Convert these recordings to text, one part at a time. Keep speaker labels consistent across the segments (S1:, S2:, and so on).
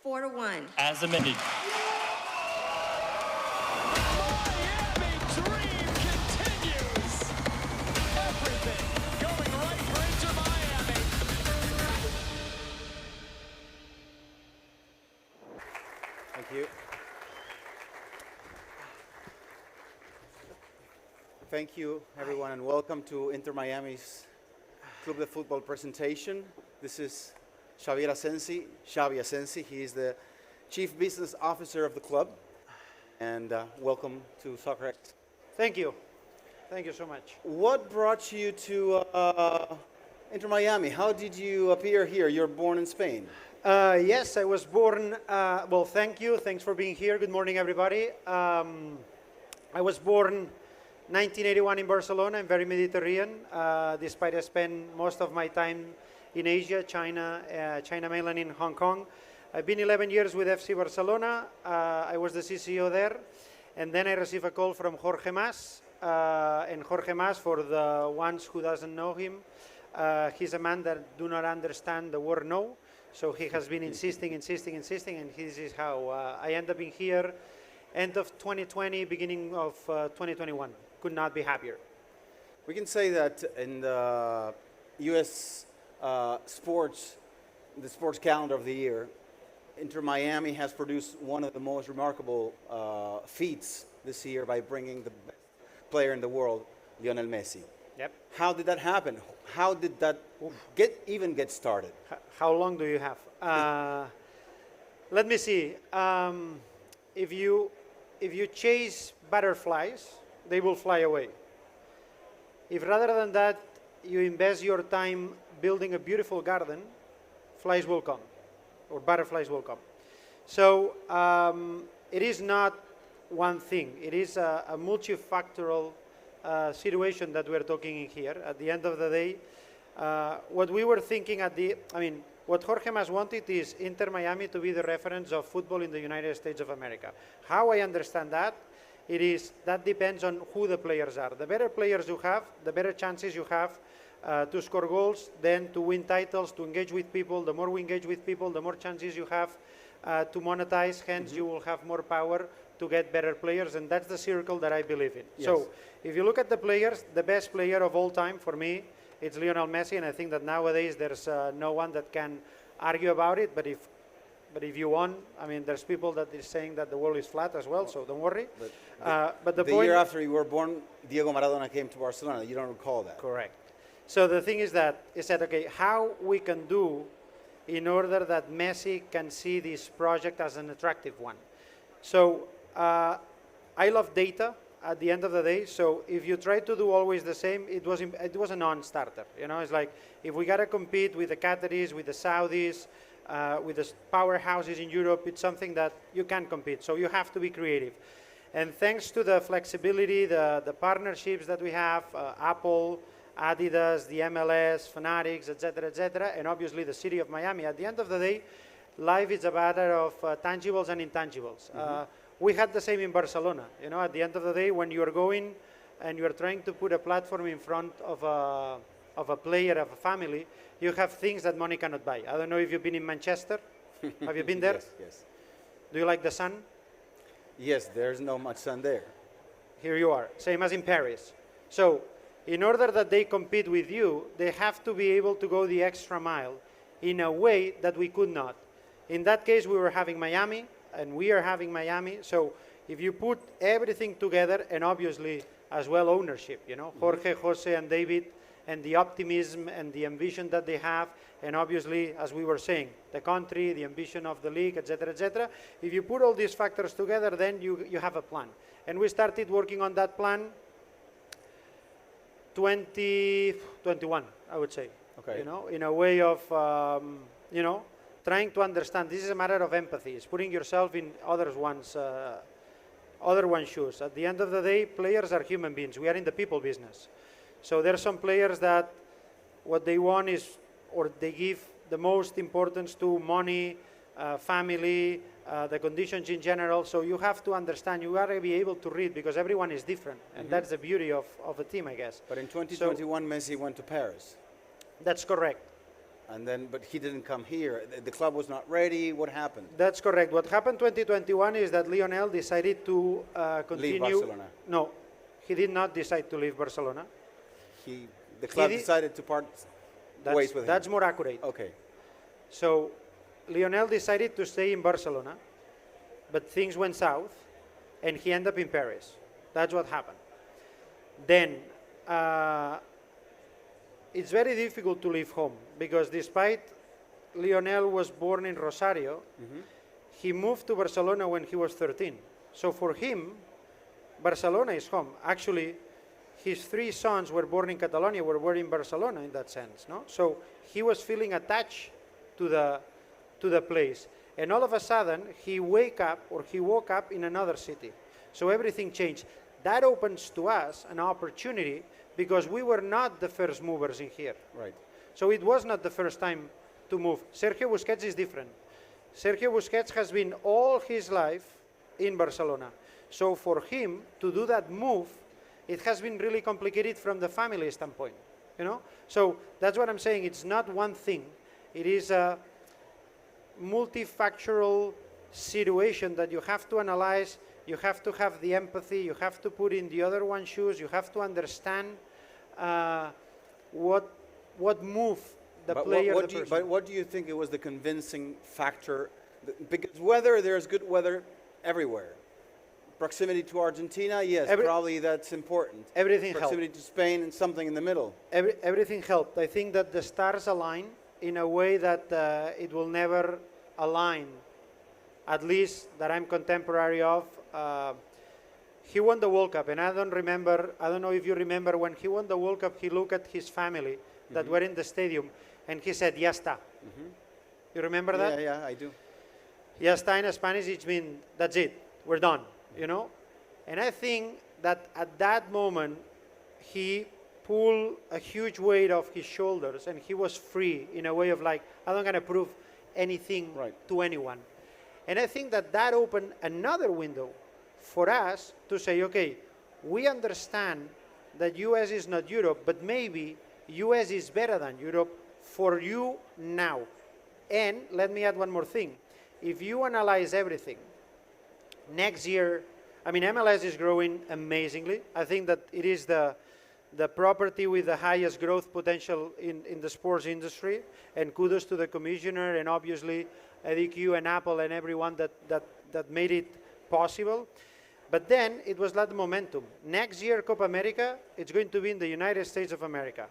S1: 4-1.
S2: As amended.
S3: Miami dream continues. Everything going right for Inter Miami.
S4: Thank you. Thank you, everyone, and welcome to Inter Miami's Club de Football presentation. This is Xavi Asensi. He is the Chief Business Officer of the club. And welcome to Soccer.
S5: Thank you. Thank you so much.
S4: What brought you to Inter Miami? How did you appear here? You're born in Spain.
S5: Yes, I was born, well, thank you. Thanks for being here. Good morning, everybody. I was born 1981 in Barcelona. I'm very Mediterranean, despite I spent most of my time in Asia, China mainland in Hong Kong. I've been 11 years with FC Barcelona. I was the CCO there. And then I received a call from Jorge Mas. And Jorge Mas, for the ones who doesn't know him, he's a man that do not understand the word no. So he has been insisting, and this is how I end up in here, end of 2020, beginning of 2021. Could not be happier.
S4: We can say that in the U.S. The sports calendar of the year, Inter Miami has produced one of the most remarkable feats this year by bringing the best player in the world, Lionel Messi.
S5: Yep.
S4: How did that happen? How did that even get started?
S5: How long do you have? Let me see. If you chase butterflies, they will fly away. If rather than that, you invest your time building a beautiful garden, flies will come, or butterflies will come. So it is not one thing. It is a multifactorial situation that we're talking in here. At the end of the day, what we were thinking what Jorge Mas wanted is Inter Miami to be the reference of football in the United States of America. How I understand that, that depends on who the players are. The better players you have, the better chances you have to score goals, then to win titles, to engage with people. The more we engage with people, the more chances you have to monetize. Hence, you will have more power to get better players, and that's the circle that I believe in. Yes. So, if you look at the players, the best player of all time for me, it's Lionel Messi, and I think that nowadays there's no one that can argue about it. But if you want, there's people that is saying that the world is flat as well, so don't worry. But the
S4: year after you were born, Diego Maradona came to Barcelona. You don't recall that?
S5: Correct. So the thing is that, okay, how we can do in order that Messi can see this project as an attractive one. So I love data at the end of the day. So if you try to do always the same, it was a non-starter. It's like if we got to compete with the Qataris, with the Saudis, with the powerhouses in Europe, it's something that you can't compete. So you have to be creative. And thanks to the flexibility, the partnerships that we have, Apple, Adidas, the MLS, Fanatics, etc., and obviously the city of Miami. At the end of the day, life is a matter of tangibles and intangibles. We had the same in Barcelona. At the end of the day, when you're going and you're trying to put a platform in front of a player, of a family, you have things that money cannot buy. I don't know if you've been in Manchester. Have you been there?
S4: Yes.
S5: Do you like the sun?
S4: Yes, there's not much sun there.
S5: Here you are, same as in Paris. So, in order that they compete with you, they have to be able to go the extra mile in a way that we could not. In that case, we were having Miami, and we are having Miami. So if you put everything together, and obviously as well ownership, Jorge, Jose, and David, and the optimism and the ambition that they have, and obviously, as we were saying, the country, the ambition of the league, etc. If you put all these factors together, then you have a plan. And we started working on that plan 2021, I would say.
S4: Okay.
S5: In a way of, trying to understand. This is a matter of empathy. It's putting yourself in other one's shoes. At the end of the day, players are human beings. We are in the people business. So there are some players that what they want is, or they give the most importance to money, family, the conditions in general. So you have to understand, you got to be able to read because everyone is different. And that's the beauty of a team, I guess.
S4: But in 2021, Messi went to Paris.
S5: That's correct.
S4: And then, but he didn't come here. The club was not ready. What happened?
S5: That's correct. What happened 2021 is that Lionel decided to continue.
S4: Leave Barcelona.
S5: No, he did not decide to leave Barcelona.
S4: The club
S5: did-
S4: decided to part ways with him.
S5: That's more accurate.
S4: Okay.
S5: So Lionel decided to stay in Barcelona, but things went south, and he ended up in Paris. That's what happened. Then it's very difficult to leave home because despite Lionel was born in Rosario, he moved to Barcelona when he was 13. So for him, Barcelona is home. Actually, his 3 sons were born in Catalonia, were in Barcelona in that sense. No? So he was feeling attached to the place. And all of a sudden, he woke up in another city. So everything changed. That opens to us an opportunity because we were not the first movers in here.
S4: Right.
S5: So it was not the first time to move. Sergio Busquets is different. Sergio Busquets has been all his life in Barcelona. So for him to do that move, it has been really complicated from the family standpoint, you know? So that's what I'm saying. It's not one thing. It is a multifactorial situation that you have to analyze. You have to have the empathy. You have to put in the other one's shoes. You have to understand what move the player.
S4: But what do you think it was the convincing factor? Because weather, there's good weather everywhere. Proximity to Argentina, yes, probably that's important.
S5: Everything
S4: Proximity
S5: helped.
S4: to Spain and something in the middle.
S5: Everything helped. I think that the stars align in a way that it will never align, at least that I'm contemporary of. He won the World Cup, and I don't know if you remember, when he won the World Cup, he looked at his family that were in the stadium, and he said, "Ya está." You remember that?
S4: Yeah, I do.
S5: Ya está in Spanish, it means, that's it, we're done, you know? And I think that at that moment, he pulled a huge weight off his shoulders, and he was free in a way of like, I'm not gonna prove anything to anyone. And I think that that opened another window for us to say, okay, we understand that US is not Europe, but maybe US is better than Europe for you now. And let me add one more thing. If you analyze everything, next year, I mean, MLS is growing amazingly. I think that it is the property with the highest growth potential in the sports industry, and kudos to the commissioner and obviously 8Q and Apple and everyone that made it possible. But then it was like the momentum. Next year, Copa America, it's going to be in the United States of America.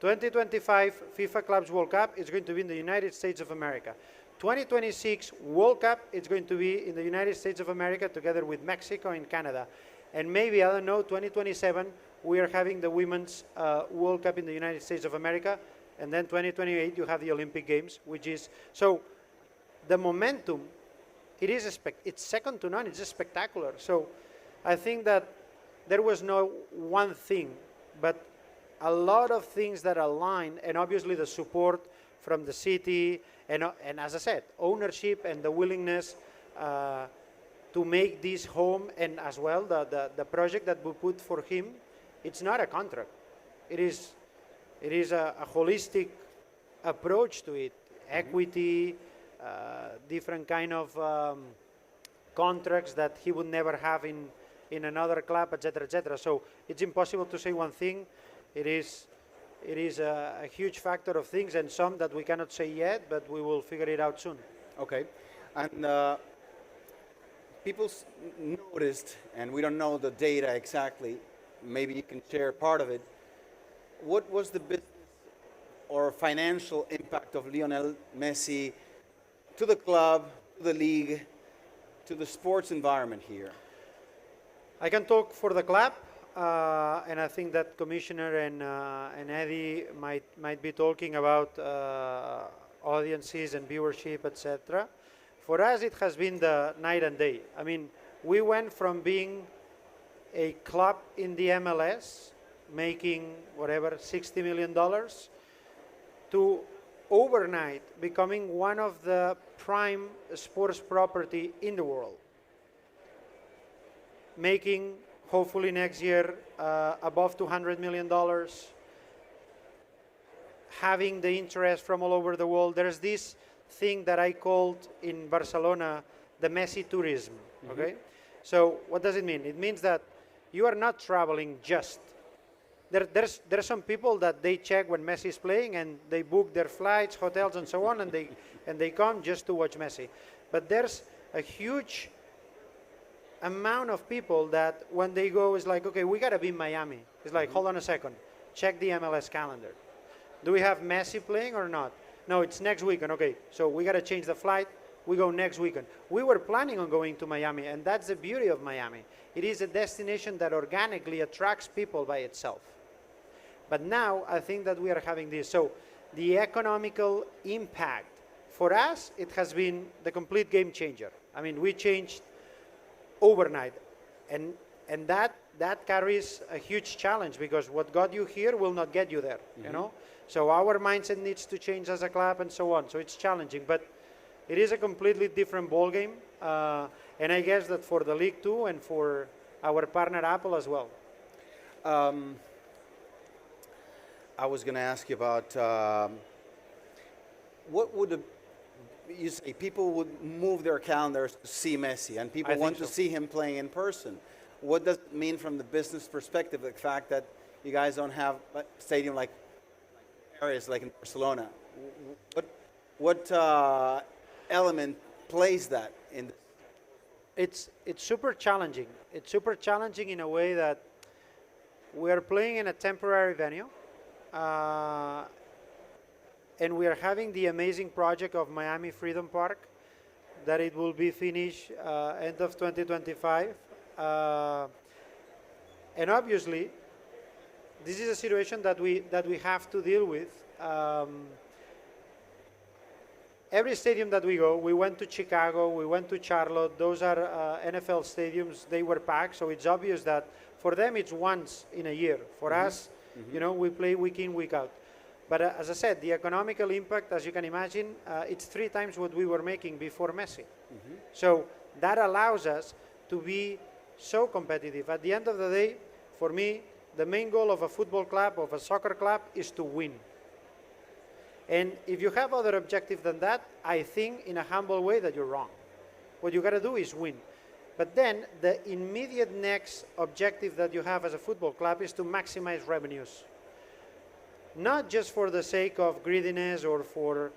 S5: 2025 FIFA Clubs World Cup is going to be in the United States of America. 2026 World Cup, it's going to be in the United States of America together with Mexico and Canada. And maybe, I don't know, 2027, we are having the Women's World Cup in the United States of America. And then 2028, you have the Olympic Games, which is, so the momentum, it's second to none, it's just spectacular. So I think that there was no one thing, but a lot of things that align, and obviously the support from the city, and as I said, ownership and the willingness to make this home, and as well the project that we put for him, it's not a contract. It is a holistic approach to it, equity, different kind of contracts that he would never have in another club, etc., etc. So it's impossible to say one thing. It is a huge factor of things, and some that we cannot say yet, but we will figure it out soon.
S4: Okay. And people noticed, and we don't know the data exactly, maybe you can share part of it. What was the business or financial impact of Lionel Messi to the club, to the league, to the sports environment here?
S5: I can talk for the club, and I think that Commissioner and Eddie might be talking about audiences and viewership, etc. For us, it has been the night and day. I mean, we went from being a club in the MLS, making whatever, $60 million, to overnight becoming one of the prime sports property in the world, making hopefully next year above $200 million, having the interest from all over the world. There's this thing that I called in Barcelona the Messi tourism, okay? So what does it mean? It means that you are not traveling just. There's some people that they check when Messi is playing and they book their flights, hotels, and so on, and they come just to watch Messi. But there's a huge amount of people that when they go is like, okay, we gotta be in Miami. It's like, hold on a second, check the MLS calendar. Do we have Messi playing or not? No, it's next weekend. Okay, so we gotta change the flight. We go next weekend. We were planning on going to Miami, and that's the beauty of Miami. It is a destination that organically attracts people by itself. But now I think that we are having this. So the economical impact for us, it has been the complete game changer. I mean, we changed overnight, and that carries a huge challenge because what got you here will not get you there. You know, so our mindset needs to change as a club and so on. So it's challenging, but it is a completely different ball game, and I guess that for the league too, and for our partner Apple as well.
S4: I was going to ask you about what would you say people would move their calendars to see Messi, and people want to see him playing in person. What does it mean from the business perspective, the fact that you guys don't have a stadium like areas like in Barcelona? What element plays that in this?
S5: It's super challenging. It's super challenging in a way that we are playing in a temporary venue, and we are having the amazing project of Miami Freedom Park that it will be finished end of 2025. And obviously, this is a situation that we have to deal with. Every stadium that we go, we went to Chicago, we went to Charlotte, those are NFL stadiums, they were packed, so it's obvious that for them it's once in a year. For us, you know, we play week in, week out. But as I said, the economical impact, as you can imagine, it's 3 times what we were making before Messi. So that allows us to be so competitive. At the end of the day, for me, the main goal of a football club, of a soccer club, is to win. And if you have other objective than that, I think in a humble way that you're wrong. What you got to do is win. But then the immediate next objective that you have as a football club is to maximize revenues. Not just for the sake of greediness or for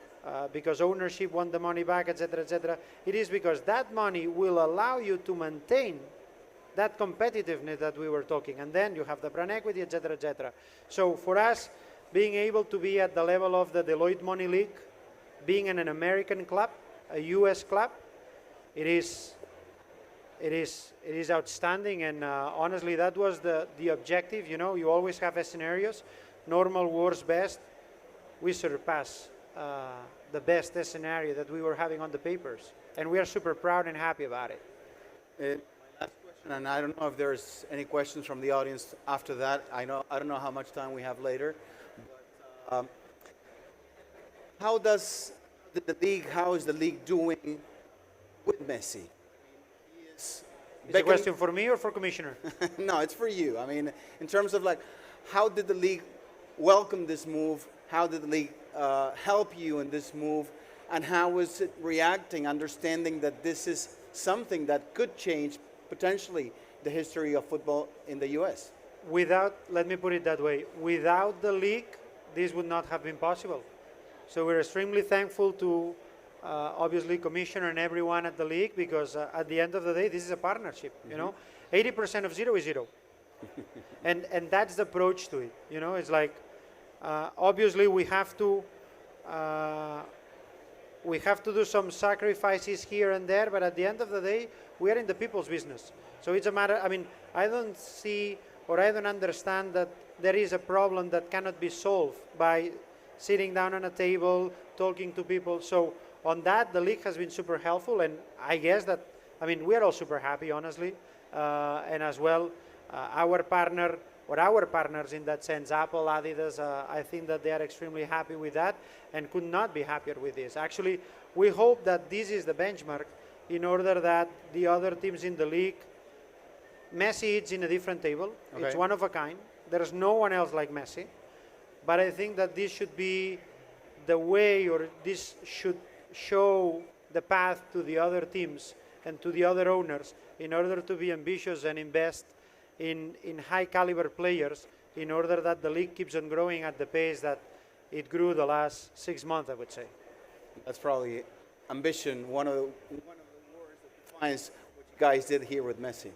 S5: because ownership want the money back, etc., etc. It is because that money will allow you to maintain that competitiveness that we were talking. And then you have the brand equity, etc., etc. So for us, being able to be at the level of the Deloitte Money League, being in an American club, a US club, it is outstanding. And honestly, that was the objective. You know, you always have a scenarios. Normal, worst, best. We surpass the best scenario that we were having on the papers. And we are super proud and happy about it.
S4: My last question, and I don't know if there's any questions from the audience after that. I don't know how much time we have later. But, how is the league doing with Messi?
S5: Is the question for me or for Commissioner?
S4: No, it's for you. I mean, in terms of like, how did the league welcome this move? How did the league help you in this move? And how is it reacting, understanding that this is something that could change potentially the history of football in the U.S.?
S5: Let me put it that way, without the league, this would not have been possible. So we're extremely thankful to obviously Commissioner and everyone at the league, because at the end of the day, this is a partnership. You know, 80% of zero is zero. and that's the approach to it. You know, it's like obviously we have to do some sacrifices here and there, but at the end of the day, we are in the people's business. So it's a matter. I mean, I don't see or I don't understand that there is a problem that cannot be solved by sitting down on a table, talking to people. So on that, the league has been super helpful, and I guess that, I mean, we're all super happy, honestly, and as well, our partner, or our partners in that sense, Apple, Adidas, I think that they are extremely happy with that and could not be happier with this. Actually, we hope that this is the benchmark in order that the other teams in the league, Messi is in a different table. Okay. It's one of a kind. There's no one else like Messi. but I think that this should be the way, or this should show the path to the other teams and to the other owners in order to be ambitious and invest in high caliber players in order that the league keeps on growing at the pace that it grew the last 6 months, I would say.
S4: That's probably ambition, one of the words that defines what you guys did here with Messi. It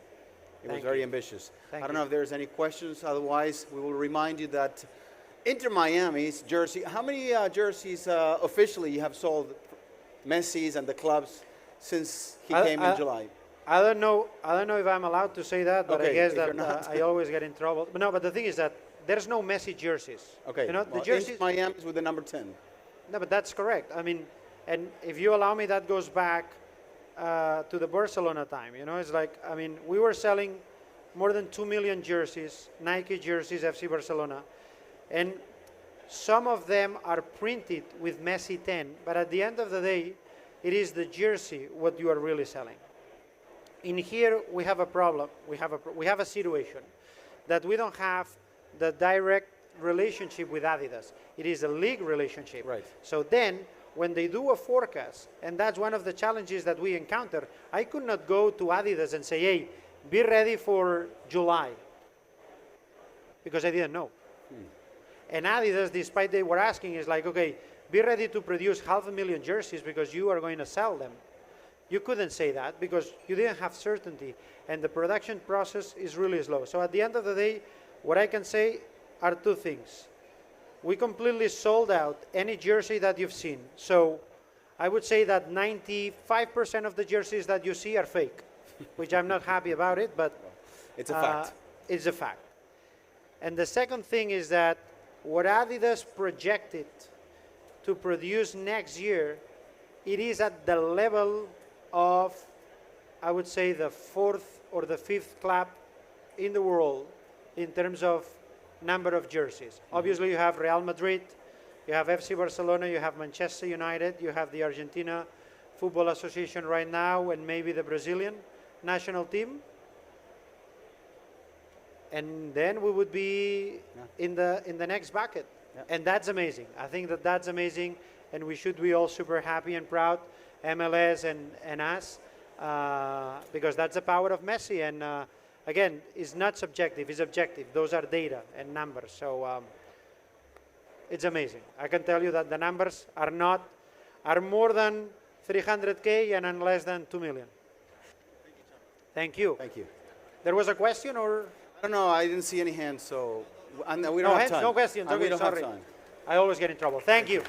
S4: was
S5: Thank
S4: very
S5: you.
S4: ambitious.
S5: Thank
S4: I don't
S5: you.
S4: know if there's any questions. Otherwise, we will remind you that Inter Miami's jersey, how many jerseys officially you have sold, Messi's and the clubs, since he came in July?
S5: I don't know if I'm allowed to say that, but I
S4: Okay,
S5: guess
S4: if you're
S5: that
S4: not.
S5: I always get in trouble. But no, but the thing is that there's no Messi jerseys.
S4: Okay,
S5: You know,
S4: well,
S5: the jerseys.
S4: Inter Miami's with the number 10.
S5: No, but that's correct. I mean, and if you allow me, that goes back to the Barcelona time. You know, it's like, I mean, we were selling more than 2 million jerseys, Nike jerseys, FC Barcelona, and some of them are printed with Messi 10, but at the end of the day, it is the jersey what you are really selling. In here, we have a problem. We have a situation that we don't have the direct relationship with Adidas. It is a league relationship.
S4: Right.
S5: So then, when they do a forecast, and that's one of the challenges that we encounter, I could not go to Adidas and say, hey, be ready for July, because I didn't know. And Adidas, despite they were asking, is like, okay, be ready to produce 500,000 jerseys because you are going to sell them. You couldn't say that because you didn't have certainty, and the production process is really slow. So at the end of the day, what I can say are two things. We completely sold out any jersey that you've seen. So I would say that 95% of the jerseys that you see are fake, which I'm not happy about it, but
S4: It's a fact.
S5: it's a fact. And the second thing is that what Adidas projected to produce next year, it is at the level of, I would say, the 4th or the 5th club in the world in terms of number of jerseys. Obviously, you have Real Madrid, you have FC Barcelona, you have Manchester United, you have the Argentina Football Association right now, and maybe the Brazilian national team. And then we would be in the next bucket.
S4: Yeah.
S5: And that's amazing. I think that that's amazing, and we should be all super happy and proud, MLS and us, because that's the power of Messi. And again, it's not subjective, it's objective. Those are data and numbers. So it's amazing. I can tell you that the numbers are more than 300K and less than 2 million. Thank you.
S4: Thank you.
S5: There was a question, or?
S4: I don't know. I didn't see any hands, so we don't
S5: No
S4: have
S5: hands,
S4: time.
S5: no questions.
S4: We
S5: Okay,
S4: don't
S5: sorry.
S4: have time.
S5: I always get in trouble. Thank you.